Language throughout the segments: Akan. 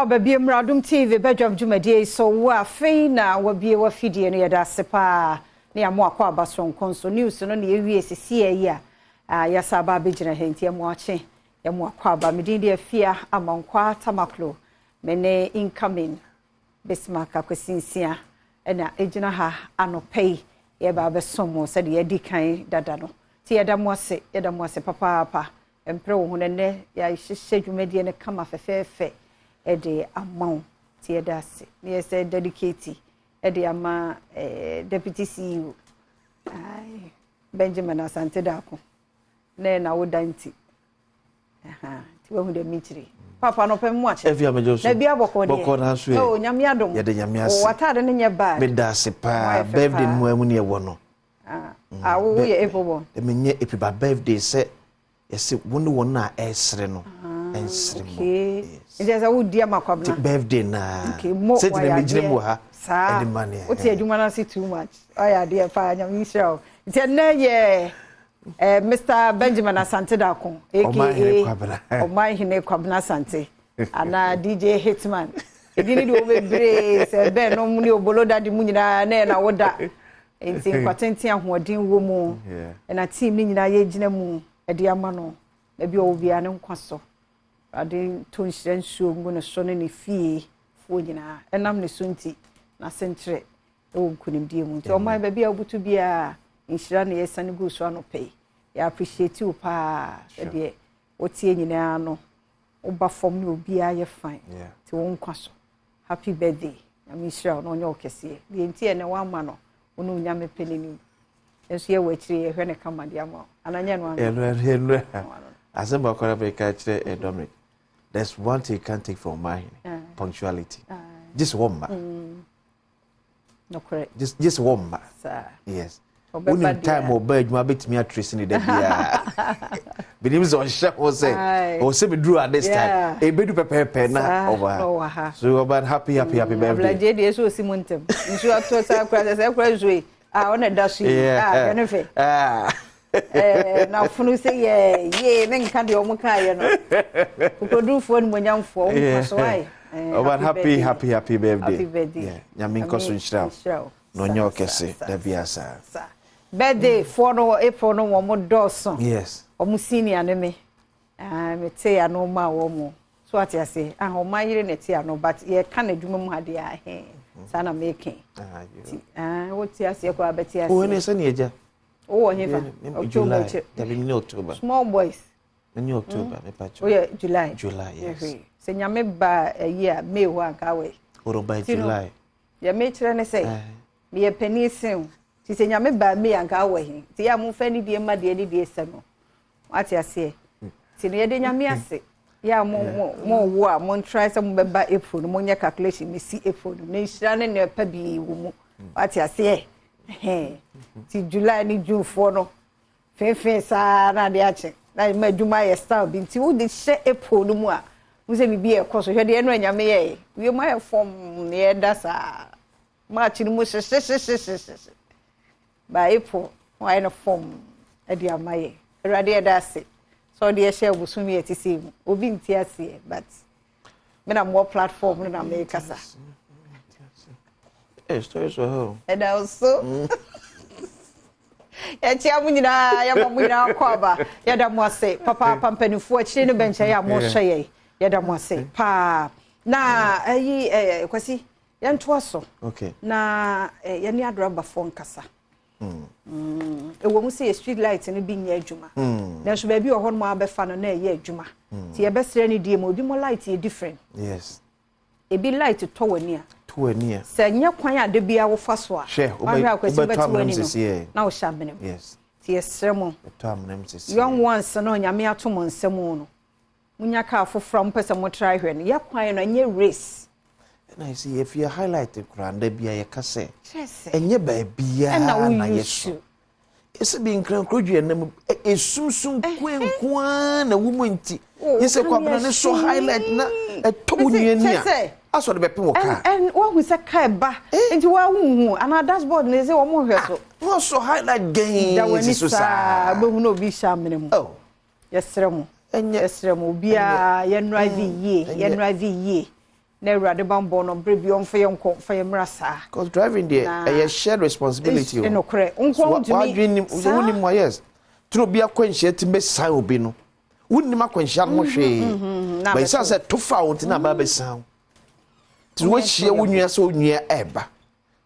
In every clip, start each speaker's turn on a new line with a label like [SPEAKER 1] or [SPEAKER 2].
[SPEAKER 1] Baby Adom TV Badwam dwumadie so wa fei na wabie wa fidie no yeda sepa na ya mo akwa abaso nkonso news no na ewie sisi ayi a ya saba begina henti ya mo ache ya mo akwa aba medinde afia amankwa tamaklo mene incoming Bismarck akwasinsia na ejina ha anopei ye ba besomo se de yedi kan dada no ti yeda mo ase papa empre wo hunene ya hihye dwumadie ne kama fefefe ede amount tie dase me say dedicate ede ama deputy CEO Benjamin Asante Dako na wodanti ti wo hu de mitri papa no pem mo ache
[SPEAKER 2] evia mejoso
[SPEAKER 1] na bia
[SPEAKER 2] boko na so e
[SPEAKER 1] o nyame adom
[SPEAKER 2] ye de nyame ase
[SPEAKER 1] o watade ne nye ba
[SPEAKER 2] me dase pa birthday mu amu ne wo no
[SPEAKER 1] wo ye epobo
[SPEAKER 2] de menye epiba birthday se yesi won na esre no ensre mo
[SPEAKER 1] Ndeza wo dia makwabna
[SPEAKER 2] birthday na
[SPEAKER 1] se
[SPEAKER 2] de me gire mu ha
[SPEAKER 1] e de mane o ti adwuma na se too much oya dia fa nyam Israel ti na ye Mr. Benjamin Asante Dako aka Omai Hine Kwabna Asante ana DJ Hitman edini de obebre se be no mu ni oboloda di mu nyina na woda enti kwatenti ahoden wo mu na team ni nyina ye gina mu e de ama no na bi obia ne nkwaso ade to nhyira nsuo ngu ne so ne fie fo nyina enam ne so nti na sentre e wo nkunimdie mu nti Omai ba bia obutu bia nhyira ne yesane gu so anopei ya appreciate you pa de otie nyina no oba form ne obia ye fine ti wo nkwaso happy birthday am nhyira no onye okese de nti ene wa ma no onu nyame penini enso ye wachire ye hwe ne kama de ama ananya no
[SPEAKER 2] anu asema kwa be ka chire Adom. There's one thing you can't take from mine. Punctuality. Just one ma.
[SPEAKER 1] No correct.
[SPEAKER 2] Just one ma.
[SPEAKER 1] Sir.
[SPEAKER 2] Yes. When time or bed you bet me a trace in the bia. Believe on shop was say. Or say we drew at this time. A bit of pepper na over. So about happy birthday.
[SPEAKER 1] Like JD so Simontem. You should have to say crazy. On a dash. Benefit. Na funu say ye men kan de omuka ye no ko do fo ni monyamfo so ai
[SPEAKER 2] about happy birthday yeah nyame nkoso nhyira no nyo kese da biasa
[SPEAKER 1] birthday for no April no wo mo doso
[SPEAKER 2] yes
[SPEAKER 1] omu senior ne me me te ya no ma wo mo so ati ase o ma yire ne te ya no but ye kan adwuma mu ade a he sana making wo ti ase ko abeti ase
[SPEAKER 2] o ne se ne eja
[SPEAKER 1] oh, October.
[SPEAKER 2] October.
[SPEAKER 1] Small boys.
[SPEAKER 2] In October,
[SPEAKER 1] Oh, yeah, July.
[SPEAKER 2] July, yes.
[SPEAKER 1] Se nyame ba a year May wa ka we.
[SPEAKER 2] Or by July.
[SPEAKER 1] Ya me kire ne say. Me ye pani sen. Ti se nyame ba May anka we hin. Ti ya mo fa ni die ma de ni die se no. Ati ase. Ti ne ye de nyame ase. Ya mo wo a mo try se mo be ba April no mo nya calculation me si April no. Ne nhira ne ne pa bi wo mu. Ati ase. Ti July ni June for no fefe sa na de ache na ma dwuma ye style bi nti wo de hye April no mu a wo se bibi e koso hwe de eno anyame ye we ma ye form ne da sa ma chi no mu hye ba April why no form e de amaye erade e da se so de hye obusumi e ti se obi nti ase but me na more platform na me kasa.
[SPEAKER 2] Stories for her.
[SPEAKER 1] And also, ya munyina ya mamunyina kwaba ya da mo ase papa pampanifu akire ne bencha ya mo hwe ya da mo ase pa na ayi kwasi ya nto so
[SPEAKER 2] okay
[SPEAKER 1] na ya ni adraba fon kasa ewo mu se street light ne bi nya adwuma na so ba bi o ho no abefa no na ye adwuma ti ye besere ne die mo bi mo light ye different
[SPEAKER 2] yes
[SPEAKER 1] e bi light to wani a se nya kwan ade bia wo fa so a
[SPEAKER 2] wa
[SPEAKER 1] akwasi betu wani no na wo shabene
[SPEAKER 2] yes
[SPEAKER 1] ti esremo
[SPEAKER 2] tamnem sisi
[SPEAKER 1] young ones no nyame atom nsem no munya ka afofra mpesa mo try hwe no ya kwan no nye race
[SPEAKER 2] na see if you highlight the grande bia ye kase enye ba bia na yeso ese bi nkran krodwe nam esumsum kwenkwa na wumonti yese kwabna ne so highlight na etowunia aso de bepe wo ka
[SPEAKER 1] en wo hu se ka ba enti wa hu ana dashboard ne se wo mo hwe so
[SPEAKER 2] wo so highlight gain so sa
[SPEAKER 1] be hu no bi sha mene mu yesremo bia ye drive ye na Awurade bambo no brebi on fa yenko fa yemrasa
[SPEAKER 2] because driving there a shared responsibility
[SPEAKER 1] no kore unko
[SPEAKER 2] ntumi yes tro bia kwanhia timbe san obi no wunnim akwanhia no hwe ba isa se tofa wonti na ba besan tro hia wunua se onua eba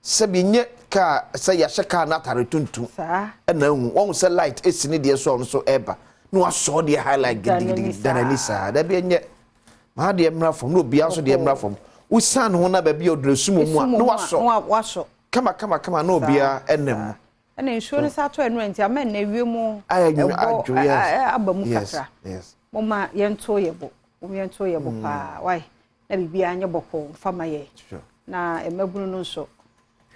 [SPEAKER 2] se binye ka se ya hye na tare tuntum na hu won se light esini de so on so eba no aso de highlight gidi danalisa da bi enye ma de emra fom no bia so de emra fom usan ho na ba bia odresu mu a no waso kama no bia enem
[SPEAKER 1] na insurance ato enu enti amen na wiemu abamu kakra
[SPEAKER 2] yes
[SPEAKER 1] mama yento yebo pa why na bibia anye boko fama ye na emabunu no so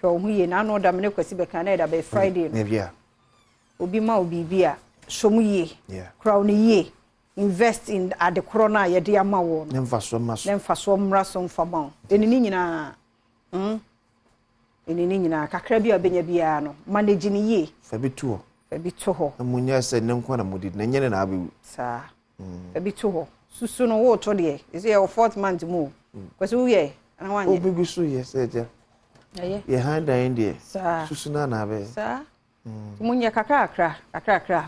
[SPEAKER 1] hwe hu ye na no da me kwasi be kan na da be Friday no
[SPEAKER 2] bia
[SPEAKER 1] obi ma obi bia somu ye crown ye invest in at the corona ye de ama wo
[SPEAKER 2] no
[SPEAKER 1] nemfa so mra so fama enini nyina enini nyina kakra bia benya bia no manage ni ye
[SPEAKER 2] fa bi to ho
[SPEAKER 1] amunya
[SPEAKER 2] se ne nkwa na mudi na nyene na abewu
[SPEAKER 1] sa fa bi to ho susu no wo to de is your fourth month mu kwese wo ye ana wanye
[SPEAKER 2] obigu so ye se ja ye hand in there susu na na be
[SPEAKER 1] sa munya kakra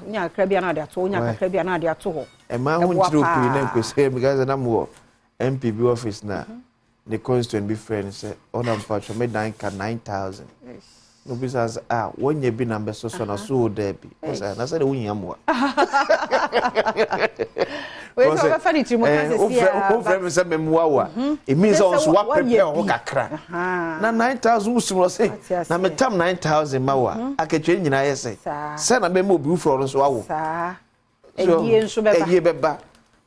[SPEAKER 1] nya kakra bia na de ato nya kakra bia na de ato ho
[SPEAKER 2] e ma hu ntiro ku na kwese because na mo MPB office na the constituent be friend say on am patch me 9,000 no business when you be number so na so there be na say the wunya mo
[SPEAKER 1] we so funny to mo kan say
[SPEAKER 2] o friend say memoa it means also what prepare ho kakra na 9,000 usuro say na me tam 9,000 mawa aketwe nyina ye say na be mo bi ufuro so awo
[SPEAKER 1] edie nso
[SPEAKER 2] beba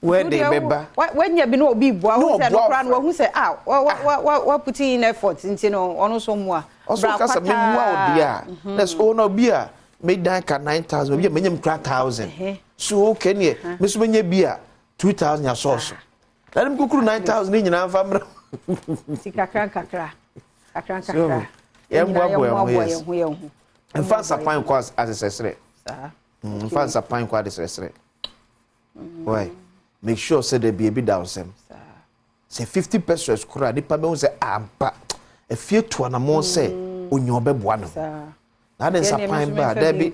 [SPEAKER 2] where they beba
[SPEAKER 1] when you be no be boa who say no kra no who say what put in effort nti no ono so mo a
[SPEAKER 2] also kasa me moa odia let's all no bia me dan ka 9,000 bia menyem kra 1,000 so okay ne me so menya bia 2,000 ya source na dem kukuru 9,000 ni nyina mfa mra
[SPEAKER 1] si kakra
[SPEAKER 2] ye mboa ye hu mfa sapan kwa asesesere mfa sapan kwa asesesere why make sure say there be a bit down sem say 50 pesos kura ni pa me say ampa e fie to na mo say onyo beboa no na den sapan ba there be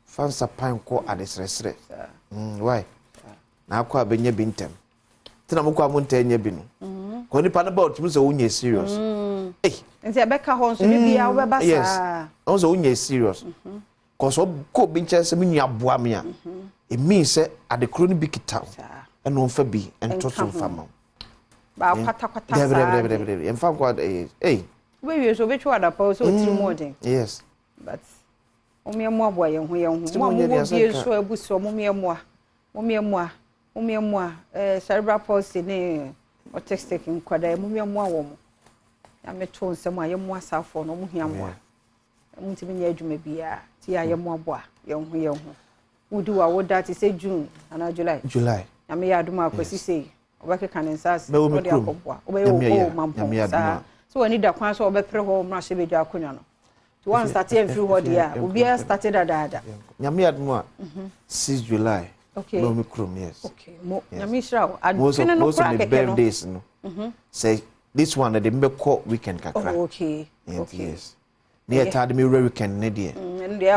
[SPEAKER 2] fan sapan ko adesresre why na akwa benye bintem tina mo kwa mo ntanya bi no ko ni pa na ba otimu say onye serious
[SPEAKER 1] nti abeka ho nso ni bia wo beba sa
[SPEAKER 2] on so onye serious cause ko binche se menu aboa me a it means say adekro ni bi kita and on fa bi and to so fama
[SPEAKER 1] ba kwata sa
[SPEAKER 2] de em fa kwa
[SPEAKER 1] we so be twa da pa so ti modern
[SPEAKER 2] yes
[SPEAKER 1] but omiemo aboa ye hu mo mo bi so abuso momiemo cerebral palsy ne autistic nkwada momiemo awo mo ya meto nsem a ye mo asafo no mo hia mo mutimi nya adwuma bia ti ya ye mo aboa ye hu wudi wa woda ti say June and July na me ya aduma akwasi sei obekeka ne nsas o de akobua obeyo mampo sa so wani da kwan so obepre ho mra hye bedwa akonwa no to one start here through ho dia obia started ada
[SPEAKER 2] nyame aduma 6 July
[SPEAKER 1] okay
[SPEAKER 2] no mikrom yes
[SPEAKER 1] okay mo nyame shira
[SPEAKER 2] most of the birthdays no say this one they be call weekend kakra
[SPEAKER 1] okay
[SPEAKER 2] yes near tad me weekend ne dia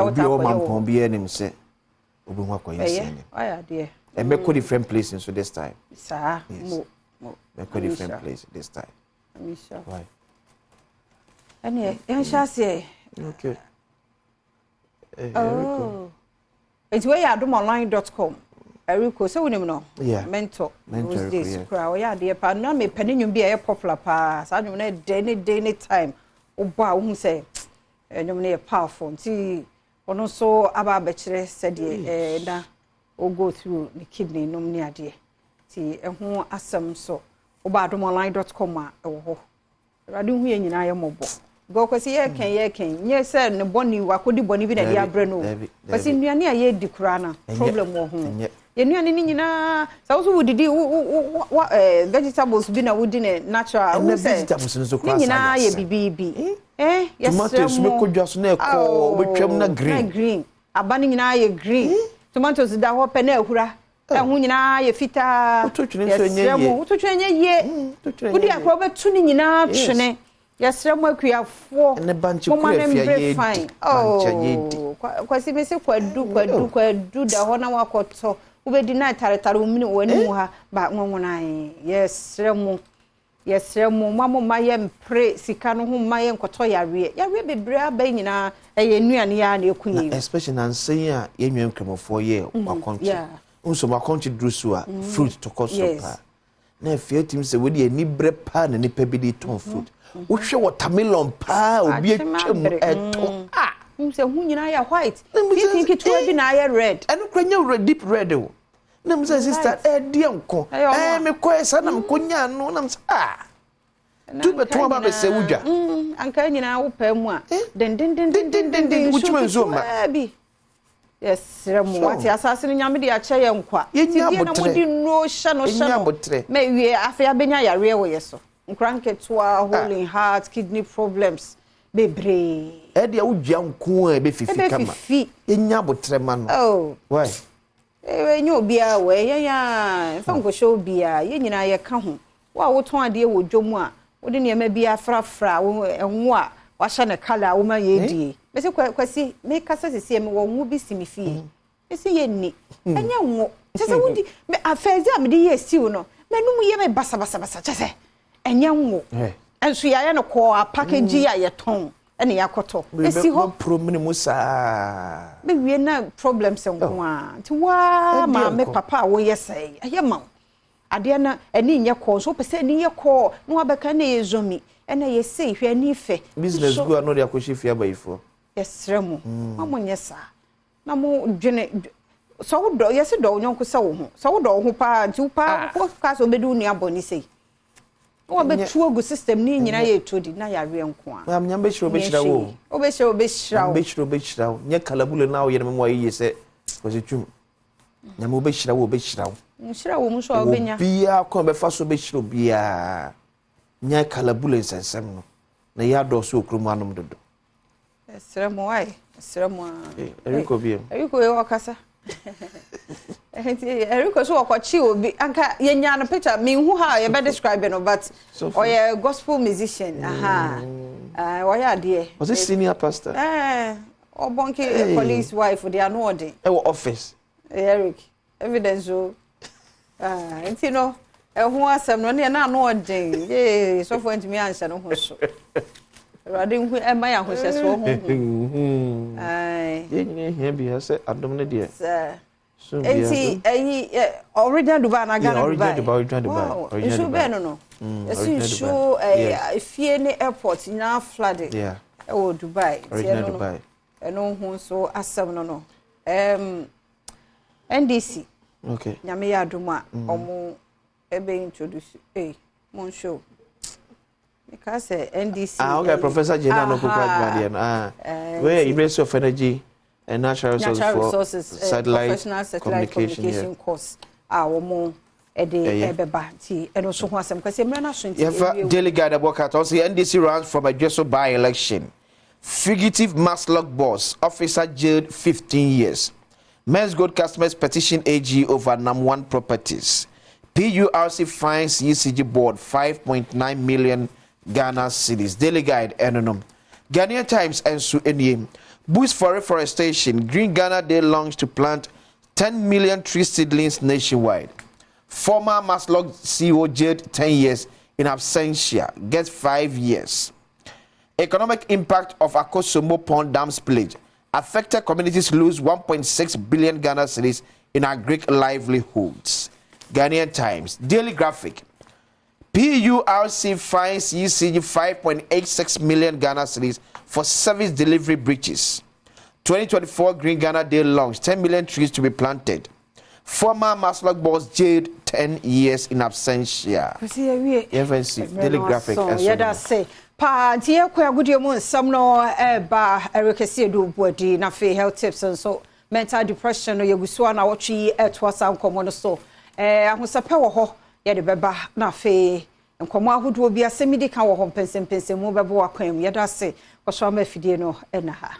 [SPEAKER 2] obi o mampo bia nim say obi ho akoye sen
[SPEAKER 1] aya dia
[SPEAKER 2] and make different places so this time
[SPEAKER 1] sir
[SPEAKER 2] mo make different place this time
[SPEAKER 1] Amisha
[SPEAKER 2] why
[SPEAKER 1] ani yan shase
[SPEAKER 2] okay
[SPEAKER 1] it's where adomonline.com Eriko so wonim no mentor those days kra o ya de pa na me paninwum bia e popular pa sa nwum na day time obo a wo hu say nwum na e powerful ti ono so aba be kire said na o go through the kidney nom ni ade ti ho asem so oba adomonline.com a wo ho rade hu ye nyina ye mobo go kwesi ye ken nye se ne boni wakodi boni bi na dia bre no kwesi nnuane a ye di kura na problem wo ho ye nnuane ni nyina sa wo so wudidi vegetables bi na wudi ne natural
[SPEAKER 2] wo se vegetables no so kura
[SPEAKER 1] ni nyina ye bibibi yes
[SPEAKER 2] tomatoes me kodwa so na ekọ obetwam na green
[SPEAKER 1] abani nyina ye green tomatoes da ho pe na ehura Ehu nyina ye fita. Utotwene ye. Udi akro betu ni nyina twene. Yesremu akuafo.
[SPEAKER 2] Ne banchi kuafia ye.
[SPEAKER 1] Oh. Kwasi mese kwadu da ho na wakoto. Ubedi na taretare umini wanimu ha ba ngongonan. Yesremu mamo maye mpre sika no ho maye nkoto yare bebre aba nyina eye nuane ya na ekunyi
[SPEAKER 2] especially na nsen a yenwem kremofo ye wakonche unso wakonche drusu a fruit to kosopa na fiatim se wodi ani bre pa na nipa bi di ton fruit wo hwe watermelon pa obi atwam eto
[SPEAKER 1] unse hu nyina ya white you think it will be na ya red
[SPEAKER 2] eno kranya deep red o na mse sister die nko me ko esa na mkonya no na mse tu beto aba be se wudwa
[SPEAKER 1] anka nyina wo pa mu a den
[SPEAKER 2] wuchuma nzo ma
[SPEAKER 1] yes remu wati asase no nyame de ache ye nkwa
[SPEAKER 2] yenya
[SPEAKER 1] na mudi no shano me wie afia benya yare wo yeso nkranke toa holding heart kidney problems bebre
[SPEAKER 2] e de wudwa nko a be fifi kama yenya botre ma no
[SPEAKER 1] oh
[SPEAKER 2] why
[SPEAKER 1] enyo obia we yenya fa nko show obia ye nyina ye ka ho wa wo ton ade wo dwomu a wo de ne ma bia frafra wo enwo a wa hye ne kala wo ma ye die me se kwasi me kasa sisi me wo nwu bi simi fie esi ye ni enya nwo se wudi me afezi a me de ye siu no me num ye me basa chese enya nwo enso ya ye no ko a package ya ye ton ene yakoto esi ho
[SPEAKER 2] promini musa
[SPEAKER 1] me wie na problems nko a ti wa ma me papa wo yesai aye ma ade na eni nye ko so pese eni ye ko no abeka na yezomi ena yesei hwe ani fe
[SPEAKER 2] business go no de akohifia bayifo
[SPEAKER 1] yesremu mamo nyesa na mo dwene so wo do yesi do nyonko se wo ho so wo do ho pa nti pa ko ka so bedu ni aboni sei wo be tuogu system ni nyina ye todi na yare nko a
[SPEAKER 2] am nyambe shiro be shira wo
[SPEAKER 1] be shira wo
[SPEAKER 2] nye kalabule na wo ye me mo yi se ko se twum nyambe be shira wo
[SPEAKER 1] shira wo mu so obenya
[SPEAKER 2] bia ko be fa so be shiro bia nya kalabule nsensem no na ya do so okrumu anom dodo
[SPEAKER 1] esremo wai esremo
[SPEAKER 2] eriko biem
[SPEAKER 1] eriko e wakasa eriko so wakochi obi anka yenya no picture me hu ha ye be describe no but oye gospel musician oye ade
[SPEAKER 2] was a senior pastor
[SPEAKER 1] obonke police wife they are no ode
[SPEAKER 2] office
[SPEAKER 1] Eric evidence o you know who asem no na no ode so for ntimi answer no ho so rade hu e ma ya ho hyeso ho
[SPEAKER 2] ye here be say Adom ne de
[SPEAKER 1] so original Dubai na Ghana
[SPEAKER 2] Dubai
[SPEAKER 1] so be no you show fie ne airport na flooded Dubai no hu so asem no NDC
[SPEAKER 2] okay
[SPEAKER 1] nyame ya Adom a omo ebe introduce mon show because NDC
[SPEAKER 2] okay Professor Jena no quite where University of Energy and Natural Resources
[SPEAKER 1] Professional Satellite Communication course omo ebeba ti eno so ho asem because emra na so nti
[SPEAKER 2] daily guide about also NDC runs from a Jeso by-election. Fugitive Maslog boss officer jailed 15 years. Men's Gold customers petition AG over NAM1 properties. PURC fines ECG board 5.9 million Ghana cedis. Daily guide Adom. Ghanaian Times and Su Eniem. Boost for reforestation. Green Ghana Day launched to plant 10 million tree seedlings nationwide. Former Maslog CEO jailed 10 years in absentia. Gets 5 years. Economic impact of Akosombo Pond Dam spillage. Affected communities lose 1.6 billion Ghana cedis in agric livelihoods. Ghanaian Times. Daily Graphic. PURC fines ECG 5.86 million Ghana cedis for service delivery breaches. 2024 Green Ghana Day launch. 10 million trees to be planted. Former Maslog boss jailed 10 years in absentia. FNC. Daily Graphic.
[SPEAKER 1] Pa tie kwa agudie mu nsam no ba erekese do body na fe health tips so mental depression no yeguso na wotwe etwasa nkomo no so ahosape wo ho ye de beba na fe nkomo ahudo bi asemidi ka wo ho pensempensem mu bebo akwan mu ye da se ko so ma fidie no na ha